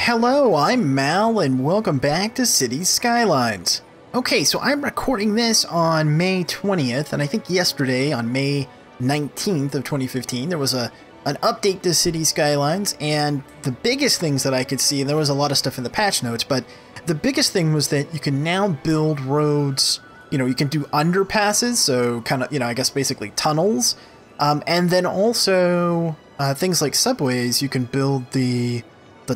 Hello, I'm Mal, and welcome back to Cities Skylines. Okay, so I'm recording this on May 20th, and I think yesterday, on May 19th of 2015, there was an update to Cities Skylines, and the biggest things that I could see, and there was a lot of stuff in the patch notes, but the biggest thing was that you can now build roads, you can do underpasses, so kind of, I guess basically tunnels, and then also things like subways, you can build the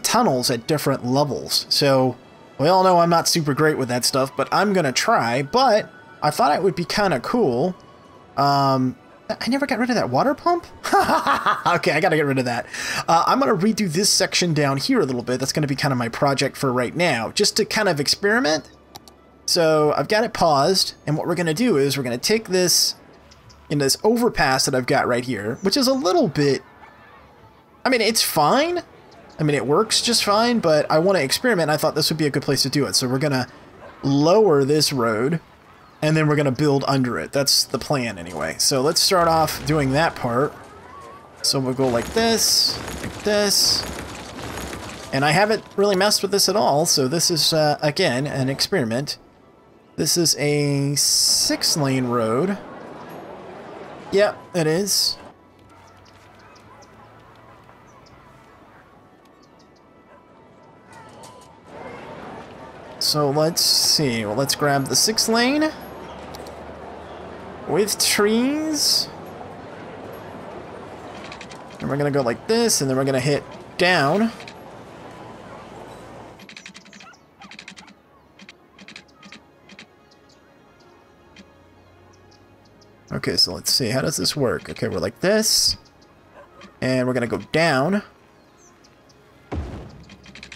tunnels at different levels. So we all know I'm not super great with that stuff, but I'm gonna try. But I thought it would be kind of cool. I never got rid of that water pump. Okay, I gotta get rid of that. I'm gonna redo this section down here a little bit. That's gonna be kind of my project for right now, just to kind of experiment. So I've got it paused, and what we're gonna do is we're gonna take this this overpass that I've got right here, which is a little bit, I mean, it's fine. I mean, it works just fine, but I want to experiment. I thought this would be a good place to do it. So we're going to lower this road, and then we're going to build under it. That's the plan anyway. So let's start off doing that part. So we'll go like this, and I haven't really messed with this at all. So this is, again, an experiment. This is a 6-lane road. Yep, it is. So let's see, well, let's grab the 6th lane with trees, and we're gonna go like this, and then we're gonna hit down. Okay, so let's see, how does this work? Okay, we're like this, and we're gonna go down,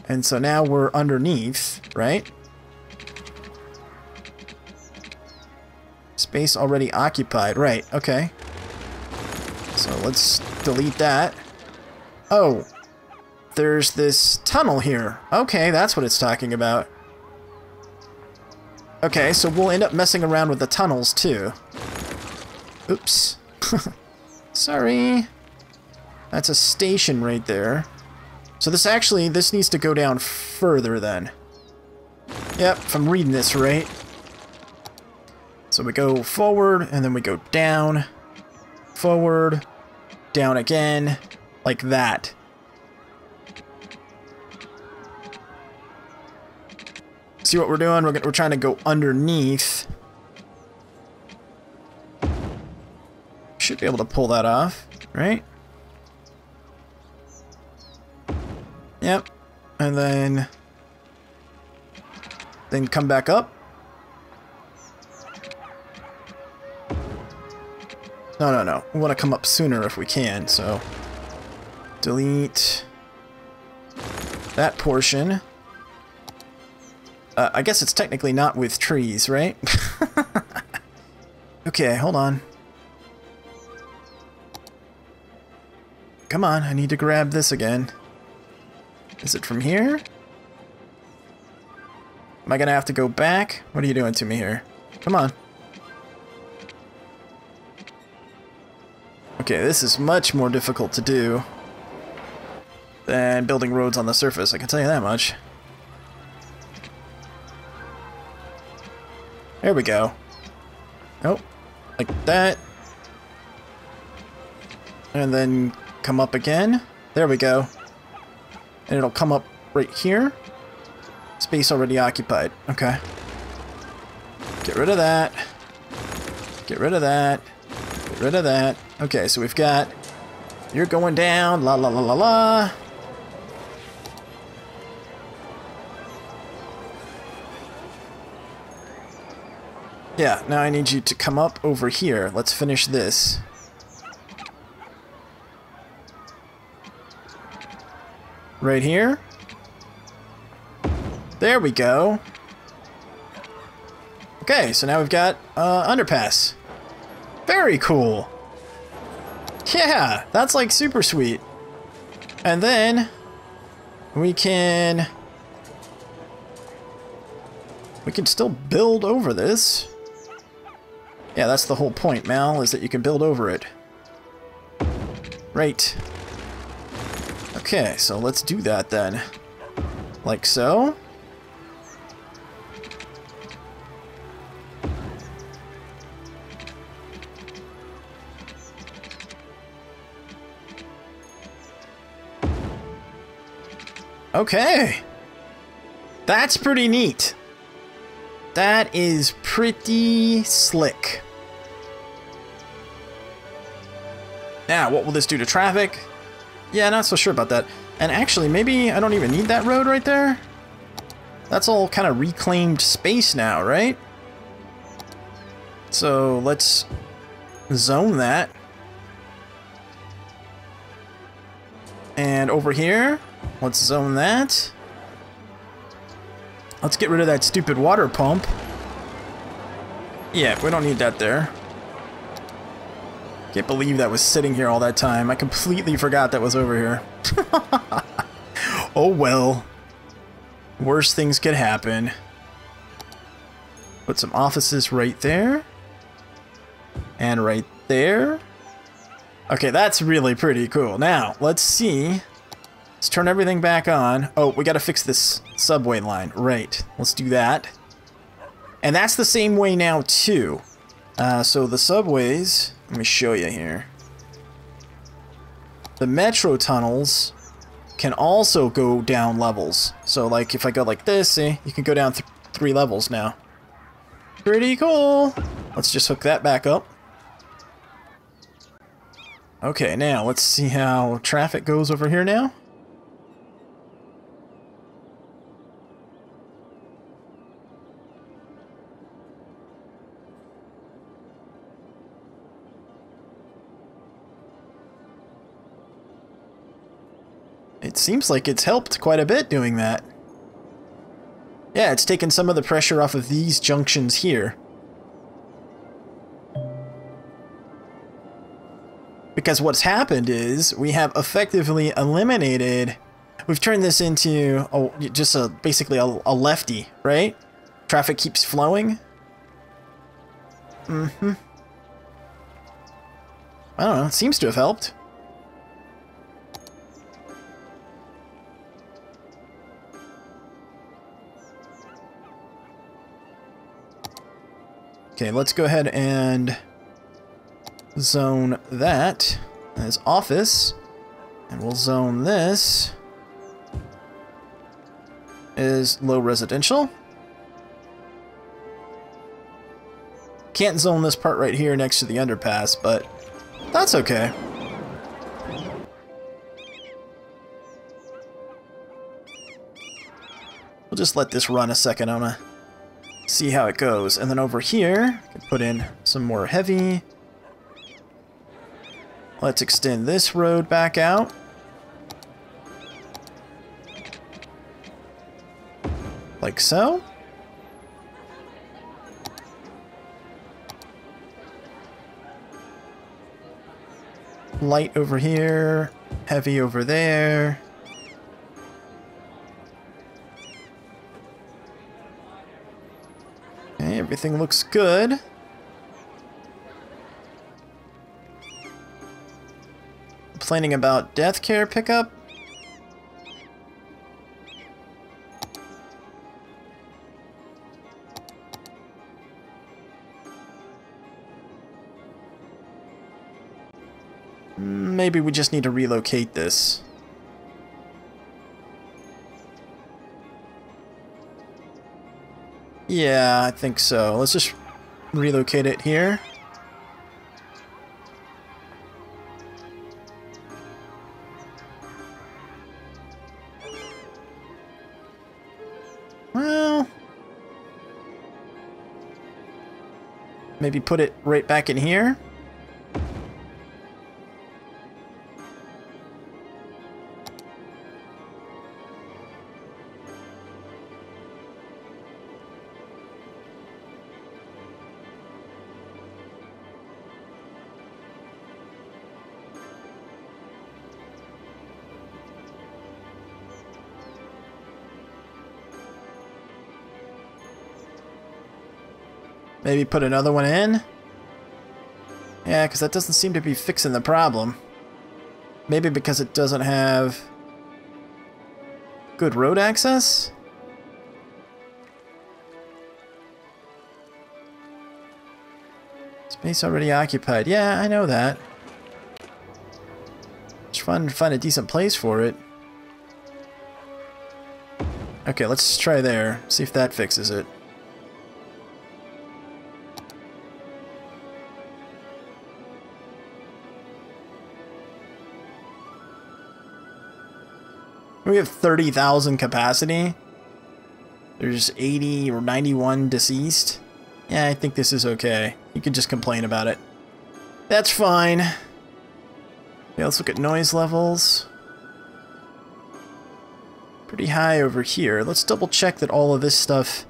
and so now we're underneath, right? Space already occupied. Right, okay. So let's delete that. Oh, there's this tunnel here. Okay, that's what it's talking about. Okay, so we'll end up messing around with the tunnels too. Oops. Sorry. That's a station right there. So this needs to go down further then. Yep, if I'm reading this right. So we go forward, and then we go down, forward, down again, like that. See what we're doing? We're trying to go underneath. Should be able to pull that off, right? Yep. And then come back up. No. We want to come up sooner if we can, so delete that portion. I guess it's technically not with trees, right? Okay, hold on. Come on, I need to grab this again. Is it from here? Am I gonna have to go back? What are you doing to me here? Come on. Okay, this is much more difficult to do than building roads on the surface, I can tell you that much. There we go. Oh, like that. And then come up again. There we go. And it'll come up right here. Space already occupied. Okay. Get rid of that. Get rid of that. Get rid of that. Okay, so we've got... You're going down. La la la la la. Yeah, now I need you to come up over here. Let's finish this. Right here. There we go. Okay, so now we've got underpass. Very cool. Yeah, that's like super sweet. And then we can still build over this. Yeah, that's the whole point, Mal, is that you can build over it. Right. Okay, so let's do that then. Like so. Okay. That's pretty neat. That is pretty slick. Now, what will this do to traffic? Yeah, not so sure about that. And actually, maybe I don't even need that road right there. That's all kind of reclaimed space now, right? So let's zone that. And over here, let's zone that. Let's get rid of that stupid water pump. Yeah, we don't need that there. Can't believe that was sitting here all that time. I completely forgot that was over here. Oh well. Worse things could happen. Put some offices right there. And right there. Okay, that's really pretty cool. Now, let's see. Let's turn everything back on. Oh, we gotta fix this subway line. Right. Let's do that. And that's the same way now, too. So the subways... Let me show you here. The metro tunnels can also go down levels. So, like, if I go like this, see? You can go down 3 levels now. Pretty cool. Let's just hook that back up. Okay, now let's see how traffic goes over here now. It seems like it's helped quite a bit doing that. Yeah, it's taken some of the pressure off of these junctions here. Because what's happened is we have effectively eliminated... We've turned this into just basically a lefty, right? Traffic keeps flowing. Mm-hmm. I don't know, it seems to have helped. Okay, let's go ahead and zone that as office, and we'll zone this as low residential. Can't zone this part right here next to the underpass, but that's okay. We'll just let this run a second. I'm gonna see how it goes. And then over here, I can put in some more heavy. Let's extend this road back out. Like so. Light over here, heavy over there. Okay, everything looks good. Complaining about death care pickup. Maybe we just need to relocate this. Yeah, I think so. Let's just relocate it here. Well, maybe put it right back in here. Maybe put another one in? Yeah, because that doesn't seem to be fixing the problem. Maybe because it doesn't have... good road access? Space already occupied. Yeah, I know that. It's fun to find a decent place for it. Okay, let's try there. See if that fixes it. We have 30,000 capacity. There's 80 or 91 deceased. Yeah, I think this is okay. You can just complain about it. That's fine. Okay, let's look at noise levels. Pretty high over here. Let's double check that all of this stuff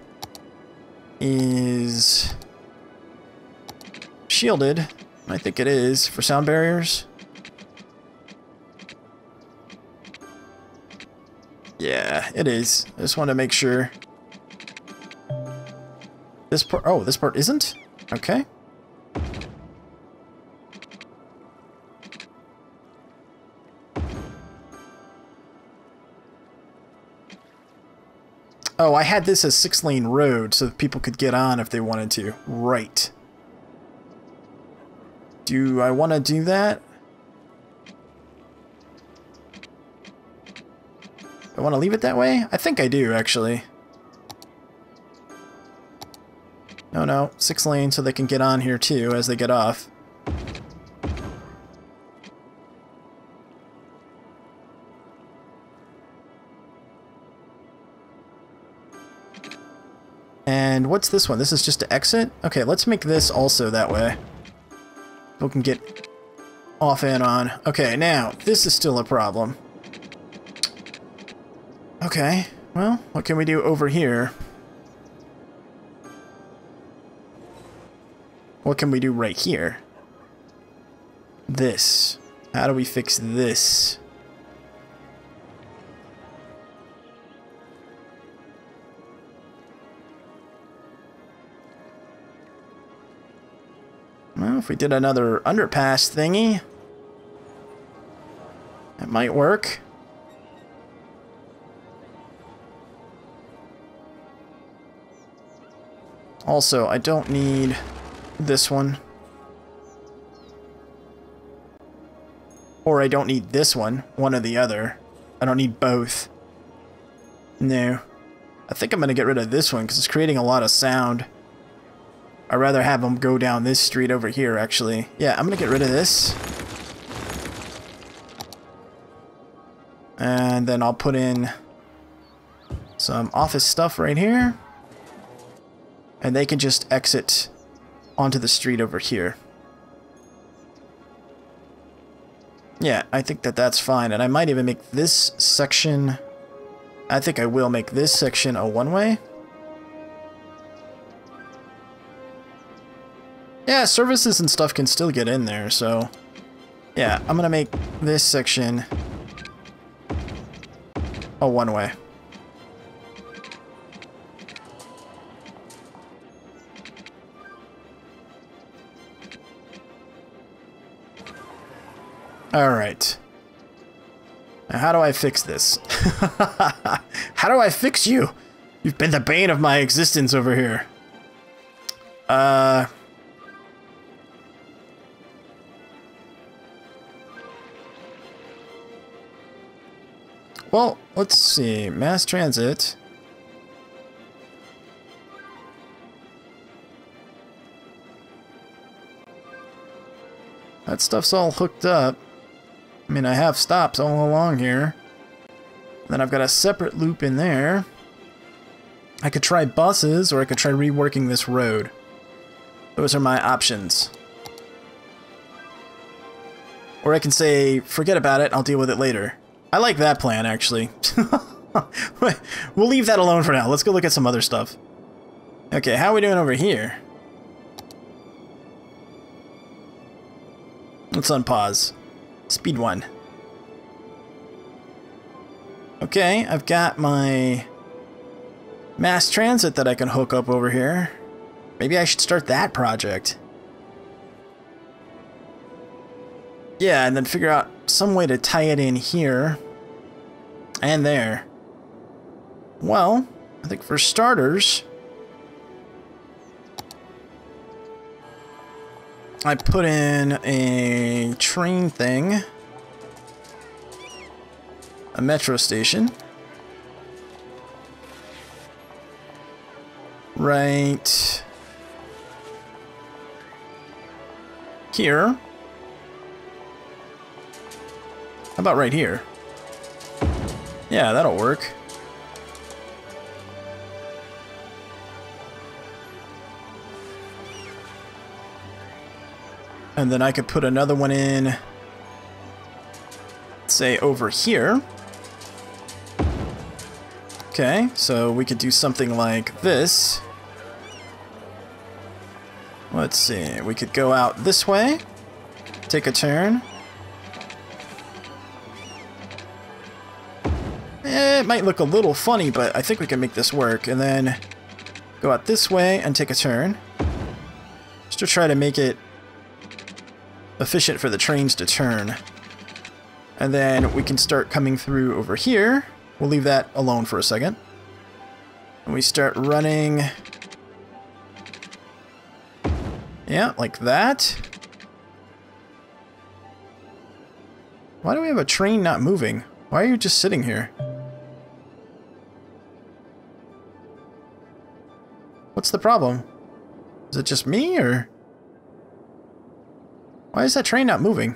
is shielded. I think it is for sound barriers. Yeah, it is. I just want to make sure. This part, oh, this part isn't? Okay. Oh, I had this as 6-lane road so that people could get on if they wanted to. Right. Do I want to do that? I want to leave it that way? I think I do, actually. No, 6 lanes so they can get on here too as they get off. And what's this one? This is just to exit? Okay, let's make this also that way. People can get off and on. Okay, now, this is still a problem. Okay, well, what can we do over here? What can we do right here? This. How do we fix this? Well, if we did another underpass thingy, that might work. Also, I don't need this one. Or I don't need this one or the other. I don't need both. No. I think I'm going to get rid of this one because it's creating a lot of sound. I'd rather have them go down this street over here, actually. Yeah, I'm going to get rid of this. And then I'll put in some office stuff right here. And they can just exit onto the street over here. Yeah, I think that that's fine. And I might even make this section... I think I will make this section a one-way. Yeah, services and stuff can still get in there, so... Yeah, I'm gonna make this section a one-way. Alright. Now how do I fix this? How do I fix you? You've been the bane of my existence over here. Well, let's see. Mass transit. That stuff's all hooked up. I mean, I have stops all along here. Then I've got a separate loop in there. I could try buses, or I could try reworking this road. Those are my options. Or I can say, forget about it, I'll deal with it later. I like that plan, actually. We'll leave that alone for now. Let's go look at some other stuff. Okay, how are we doing over here? Let's unpause. Speed 1. Okay, I've got my mass transit that I can hook up over here. Maybe I should start that project. Yeah, and then figure out some way to tie it in here and there. Well, I think for starters, I put in a train thing, a metro station, right here. How about right here? Yeah, that'll work. And then I could put another one in, say, over here. Okay, so we could do something like this. Let's see, we could go out this way, take a turn. It might look a little funny, but I think we can make this work. And then go out this way and take a turn. Just to try to make it efficient for the trains to turn. And then we can start coming through over here. We'll leave that alone for a second. And we start running. Yeah, like that. Why do we have a train not moving? Why are you just sitting here? What's the problem? Is it just me, or? Why is that train not moving?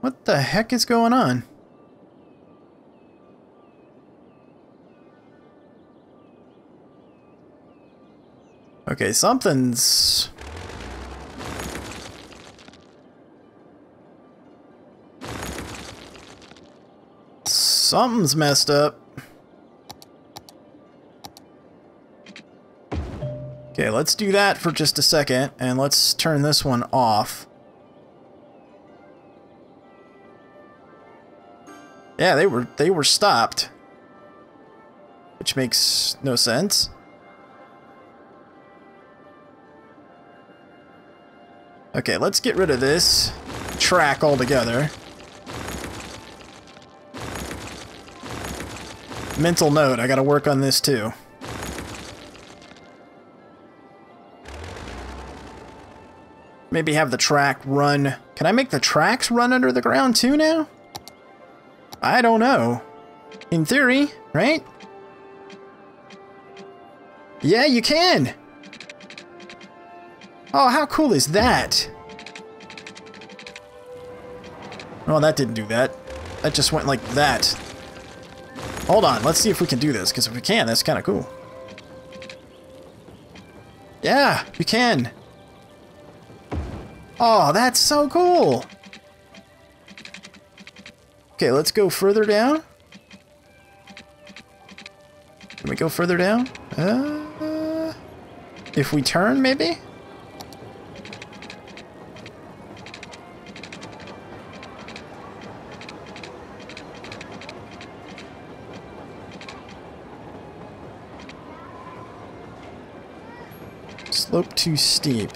What the heck is going on? Okay, something's... Something's messed up. Okay, let's do that for just a second, and let's turn this one off. Yeah, they were stopped. Which makes no sense. Okay, let's get rid of this track altogether. Mental note, I gotta work on this too. Maybe have the track run... Can I make the tracks run under the ground too now? I don't know. In theory, right? Yeah, you can! Oh, how cool is that? Oh, that didn't do that. That just went like that. Hold on, let's see if we can do this, because if we can, that's kind of cool. Yeah, you can. Oh, that's so cool! Okay, let's go further down. Can we go further down? If we turn, maybe? Slope too steep.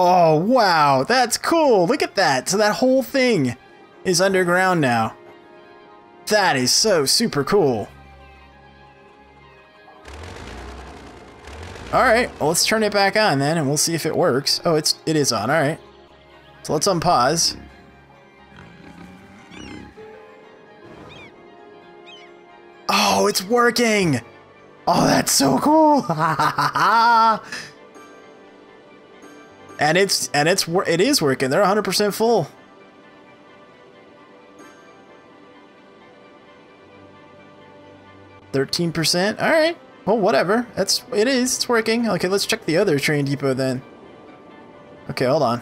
Oh, wow, that's cool. Look at that. So that whole thing is underground now. That is so super cool. All right, well, let's turn it back on then, and we'll see if it works. Oh, it is on. All right. So let's unpause. Oh, it's working. Oh, that's so cool. And it is working. They're 100% full. %. All right. Well, whatever. It's working. Okay, let's check the other train depot then. Okay, hold on.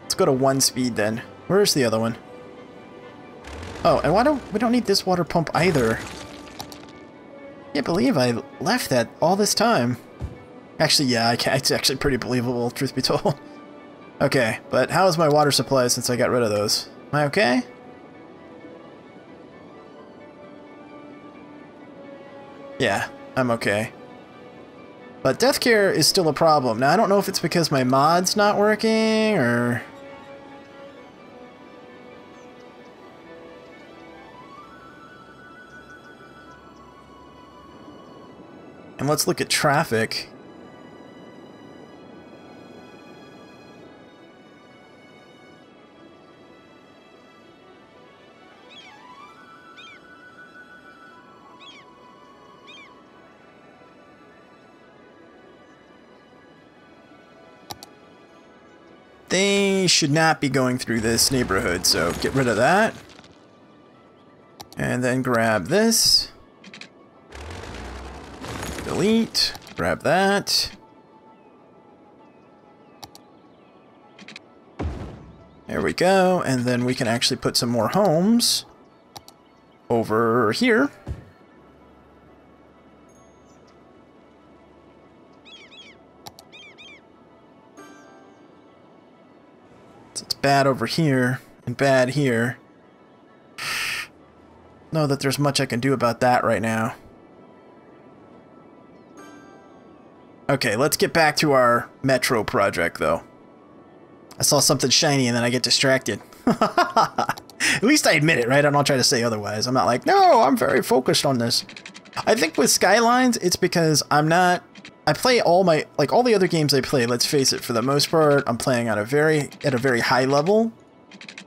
Let's go to 1 speed then. Where's the other one? Oh, and we don't need this water pump either. Can't believe I left that all this time. Actually, yeah, it's actually pretty believable, truth be told. Okay, but how is my water supply since I got rid of those? Am I okay? Yeah, I'm okay. But death care is still a problem. Now, I don't know if it's because my mod's not working, or... And let's look at traffic. They should not be going through this neighborhood, so get rid of that. And then grab this. Delete. Grab that. There we go. And then we can actually put some more homes over here. It's bad over here and bad here. Know that there's much I can do about that right now. Okay, let's get back to our metro project, though. I saw something shiny and then I get distracted. At least I admit it, right? I don't try to say otherwise. I'm not like, no, I'm very focused on this. I think with Skylines, it's because I'm not... I play all my... Like, all the other games I play, let's face it, for the most part, I'm playing on at a very high level,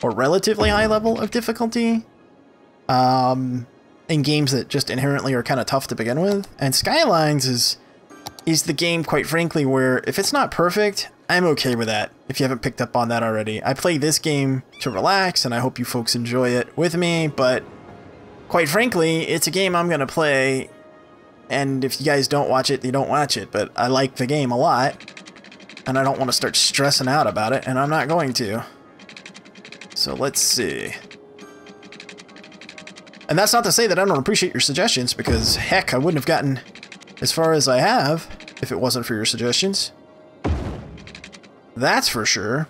or relatively high level of difficulty. In games that just inherently are kind of tough to begin with. And Skylines is the game, quite frankly, where if it's not perfect, I'm okay with that, if you haven't picked up on that already. I play this game to relax, and I hope you folks enjoy it with me, but quite frankly, it's a game I'm going to play, and if you guys don't watch it, you don't watch it, but I like the game a lot, and I don't want to start stressing out about it, and I'm not going to. So let's see. And that's not to say that I don't appreciate your suggestions, because heck, I wouldn't have gotten as far as I have if it wasn't for your suggestions. That's for sure.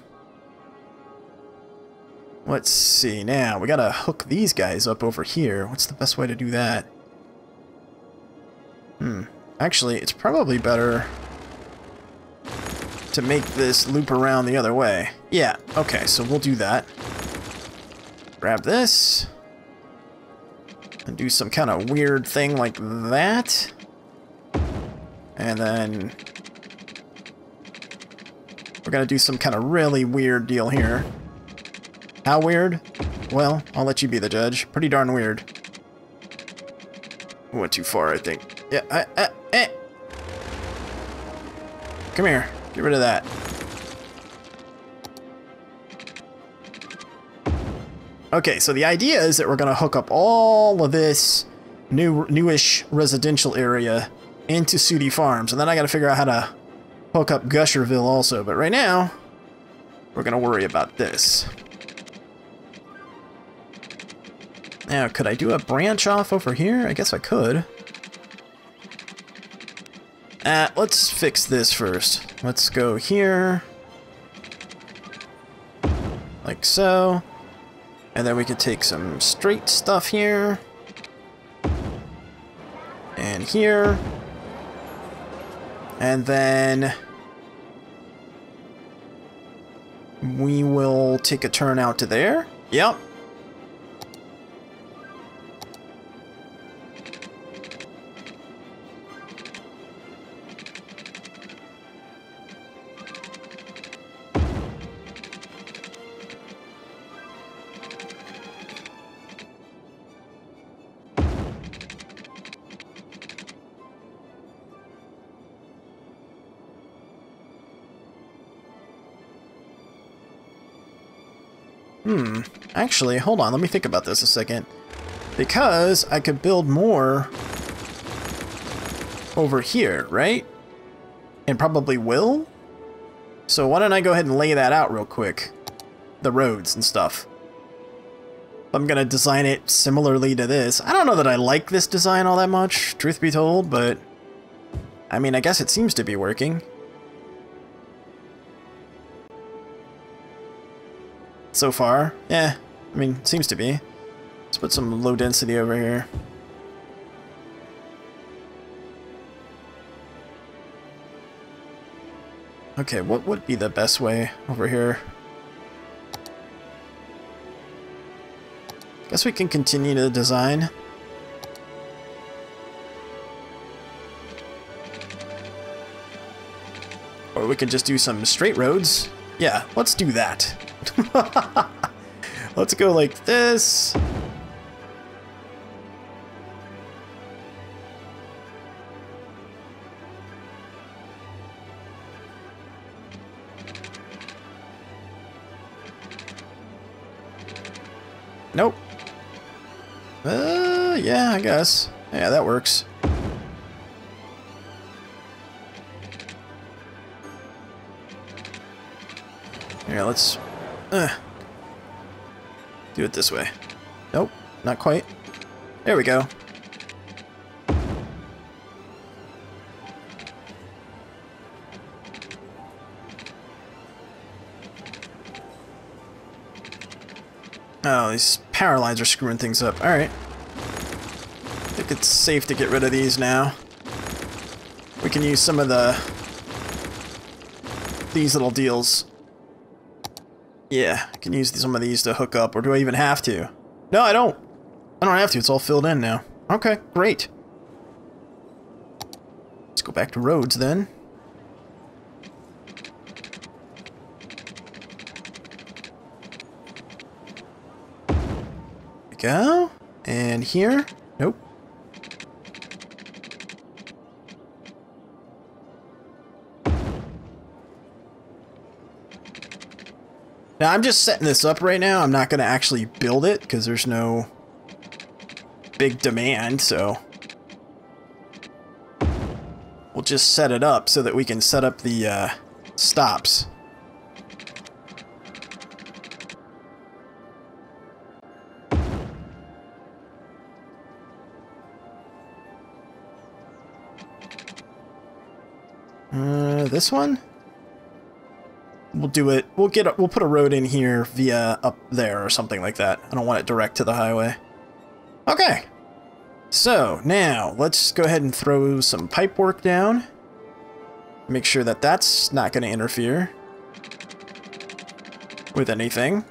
Let's see now. We gotta hook these guys up over here. What's the best way to do that? Actually, it's probably better to make this loop around the other way. Yeah, okay, so we'll do that. Grab this. And do some kind of weird thing like that. And then we're going to do some kind of really weird deal here. How weird? Well, I'll let you be the judge. Pretty darn weird. Went too far, I think. Yeah, Come here. Get rid of that. Okay, so the idea is that we're going to hook up all of this newish residential area into Sooty Farms, and then I got to figure out how to hook up Gusherville also. But right now, we're going to worry about this. Now, could I do a branch off over here? I guess I could. Let's fix this first. Let's go here. Like so. And then we could take some straight stuff here. And here. And then we will take a turn out to there. Yep. Actually, hold on, let me think about this a second. Because I could build more over here, right? And probably will. So why don't I go ahead and lay that out real quick. the roads and stuff. I'm gonna design it similarly to this. I don't know that I like this design all that much, truth be told, but I mean, I guess it seems to be working. So far, yeah, I mean, it seems to be. Let's put some low density over here. Okay, what would be the best way over here? Guess we can continue to design. Or we could just do some straight roads. Yeah, let's do that. Let's go like this. Nope. Yeah, I guess. Yeah, that works. Here, let's do it this way. Nope, not quite. There we go. Oh, these power lines are screwing things up. Alright. I think it's safe to get rid of these now. We can use some of these little deals. Yeah, I can use some of these to hook up, or do I even have to? No, I don't. I don't have to, it's all filled in now. Okay, great. Let's go back to roads then. Go. And here. Nope. Now I'm just setting this up right now. I'm not going to actually build it because there's no big demand, so we'll just set it up so that we can set up the stops. This one? We'll do it. We'll put a road in here via up there or something like that. I don't want it direct to the highway. Okay. So now let's go ahead and throw some pipe work down. Make sure that that's not going to interfere with anything.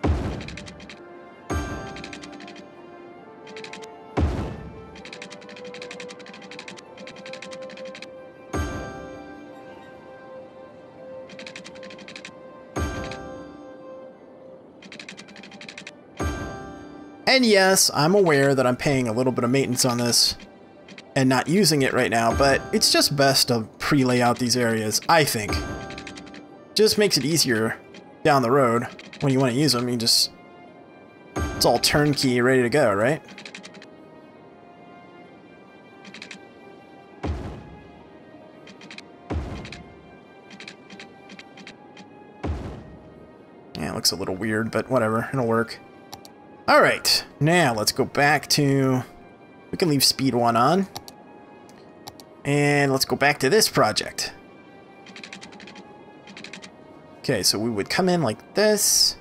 And yes, I'm aware that I'm paying a little bit of maintenance on this and not using it right now, but it's just best to pre-lay out these areas, I think. Just makes it easier down the road when you want to use them. It's all turnkey, ready to go, right? Yeah, it looks a little weird, but whatever, it'll work. Alright, now let's go back to... We can leave speed 1 on. And let's go back to this project. Okay, so we would come in like this.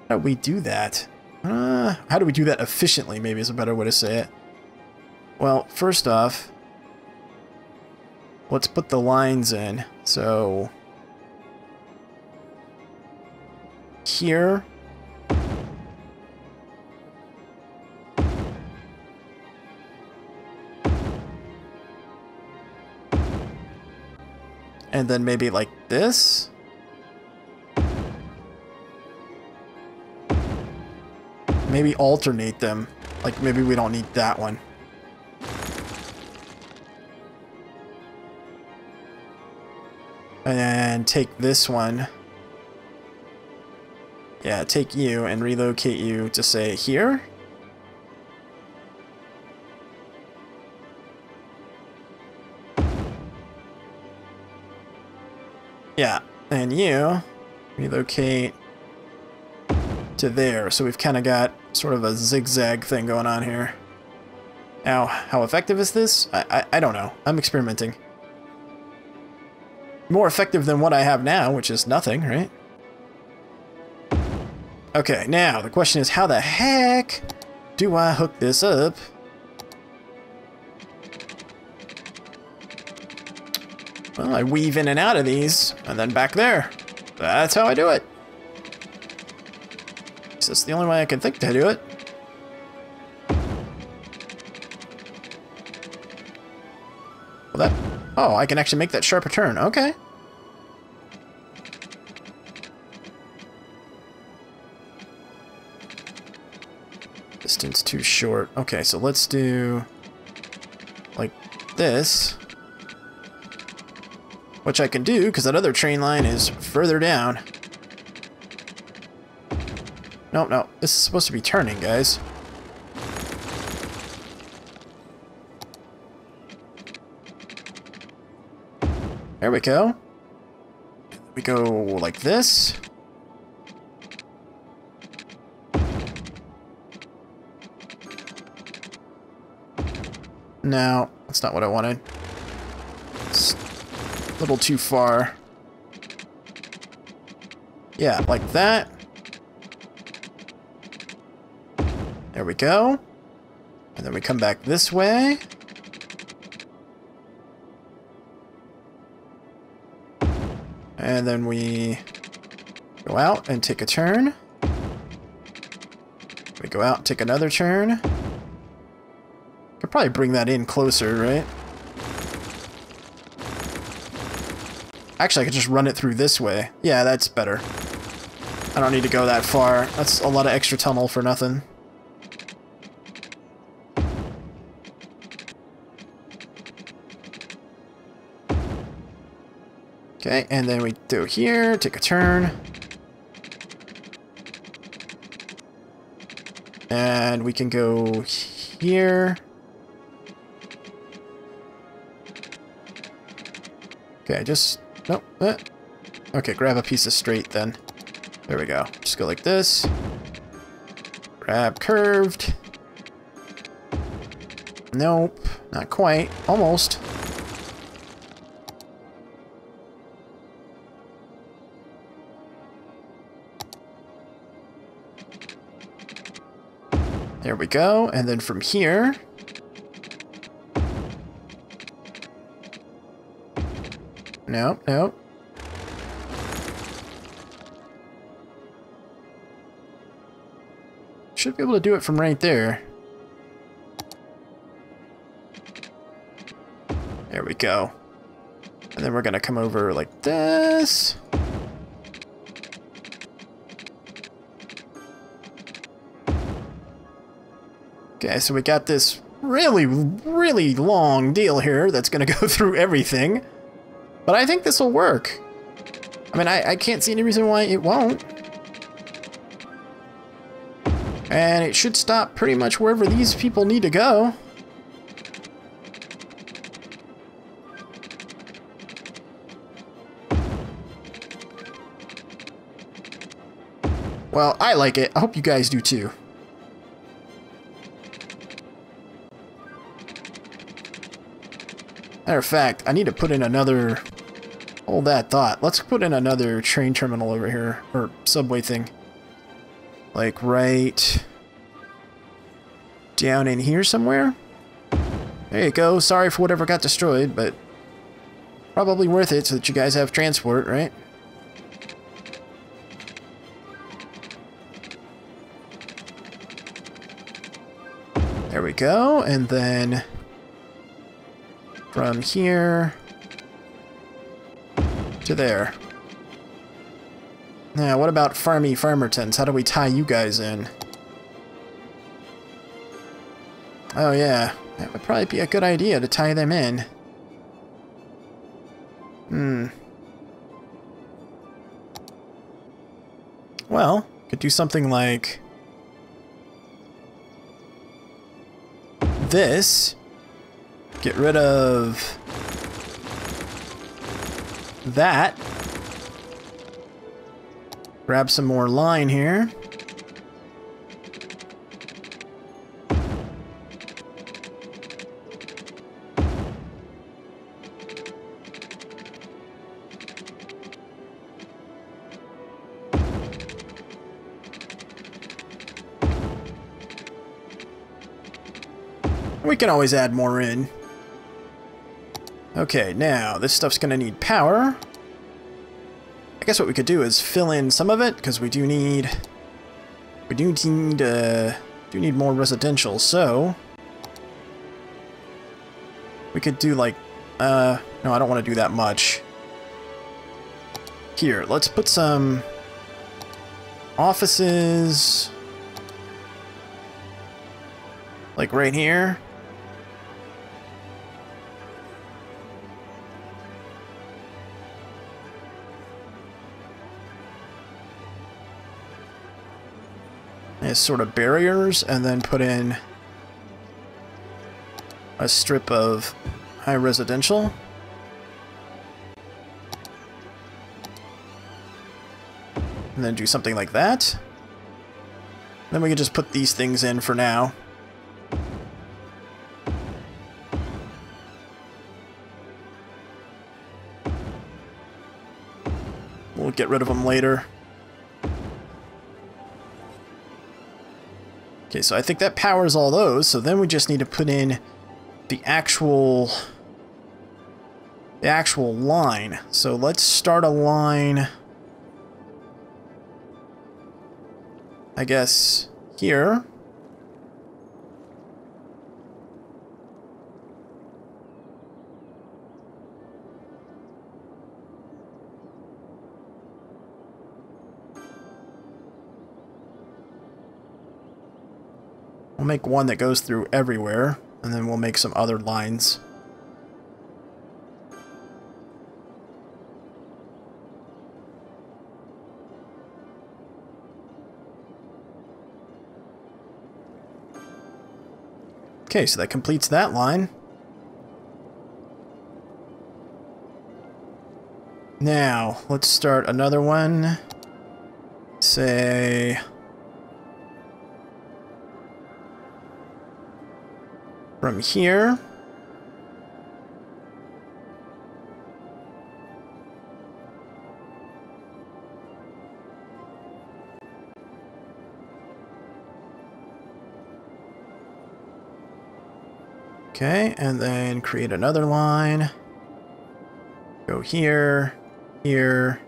How do we do that? How do we do that efficiently, maybe is a better way to say it. Well, first off, let's put the lines in. So... here. And then maybe like this. Maybe alternate them. Like maybe we don't need that one. And take this one. Yeah, take you and relocate you to, say, here. Yeah, and you relocate to there. So we've kind of got sort of a zigzag thing going on here. Now, how effective is this? I don't know. I'm experimenting. More effective than what I have now, which is nothing, right? Okay, now the question is, how the heck do I hook this up? Well, I weave in and out of these, and then back there. That's how I do it. That's the only way I can think to do it. Well, that... Oh, I can actually make that sharper turn. Okay. Distance too short. Okay, so let's do... like this. Which I can do, because that other train line is further down. No, no. This is supposed to be turning, guys. There we go. We go like this. No, that's not what I wanted. It's a little too far. Yeah, like that. There we go. And then we come back this way. And then we go out and take a turn. We go out and take another turn. Could probably bring that in closer, right? Actually, I could just run it through this way. Yeah, that's better. I don't need to go that far. That's a lot of extra tunnel for nothing. Okay, and then we do here, take a turn. And we can go here. Okay, just... Nope. Okay, grab a piece of straight then. There we go. Just go like this. Grab curved. Nope, not quite. Almost. There we go, and then from here... Nope, nope. Should be able to do it from right there. There we go. And then we're gonna come over like this. Okay, so we got this really, really long deal here that's gonna go through everything. But I think this will work. I mean, I can't see any reason why it won't. And it should stop pretty much wherever these people need to go. Well, I like it. I hope you guys do too. Matter of fact, I need to put in another... Hold that thought. Let's put in another train terminal over here. Or subway thing. Like right... down in here somewhere? There you go. Sorry for whatever got destroyed, but... probably worth it so that you guys have transport, right? There we go, and then... from here to there. Now, what about Farmy Farmertons? How do we tie you guys in? Oh yeah, that would probably be a good idea to tie them in. Well, could do something like this. Get rid of that. Grab some more line here. We can always add more in. Okay, now this stuff's gonna need power. I guess what we could do is fill in some of it, because we do need more residential, so we could do like no, I don't want to do that much. Here, let's put some offices like right here. As sort of barriers, and then put in a strip of high residential. And then do something like that. Then we can just put these things in for now. We'll get rid of them later. Okay, so I think that powers all those, so then we just need to put in the actual line. So let's start a line, I guess, here. We'll make one that goes through everywhere, and then we'll make some other lines. Okay, so that completes that line. Now, let's start another one. Say from here. Okay, and then create another line. Go here, here,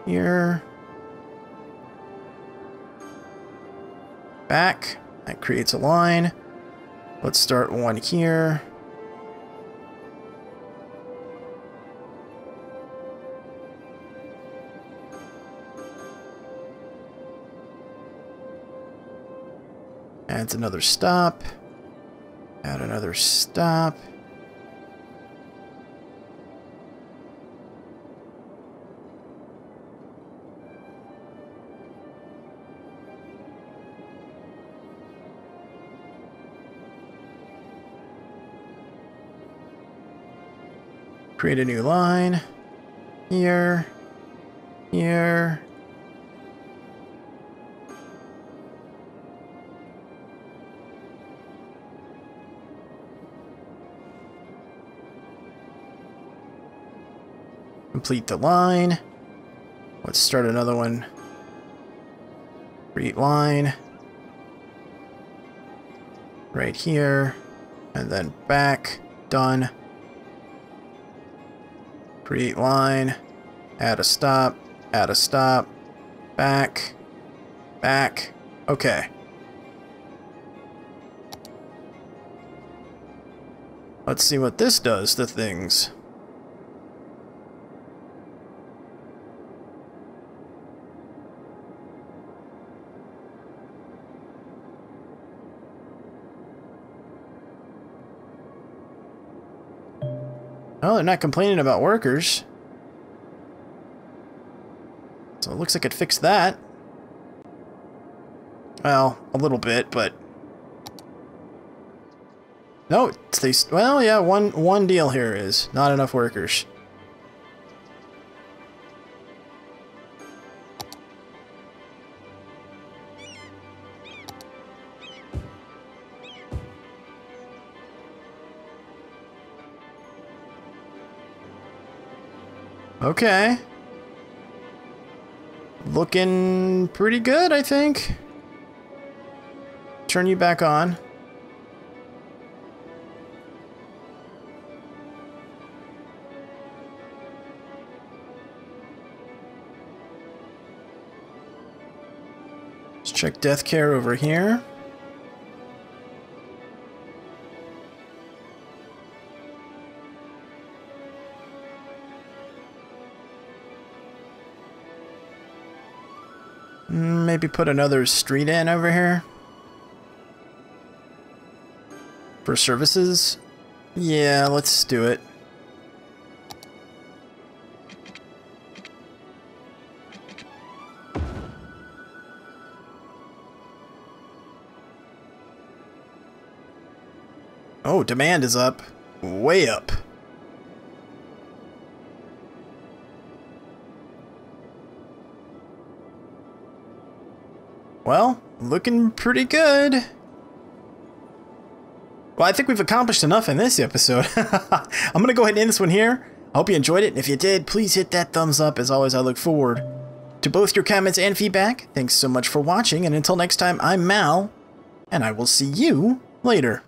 here. Back. That creates a line. Let's start one here. Adds another stop. Add another stop. Create a new line. Here. Here. Complete the line. Let's start another one. Create line. Right here. And then back. Done. Create line. Add a stop. Add a stop. Back. Back. Okay. Let's see what this does to things. Oh, they're not complaining about workers. So it looks like it fixed that. Well, a little bit, but... No, well, yeah, one deal here is not enough workers. Okay. Looking pretty good, I think. Turn you back on. Let's check death care over here. Maybe put another street in over here. For services? Yeah, let's do it. Oh, demand is up. Way up. Well, looking pretty good. Well, I think we've accomplished enough in this episode. I'm going to go ahead and end this one here. I hope you enjoyed it, and if you did, please hit that thumbs up. As always, I look forward to both your comments and feedback. Thanks so much for watching, and until next time, I'm Mal, and I will see you later.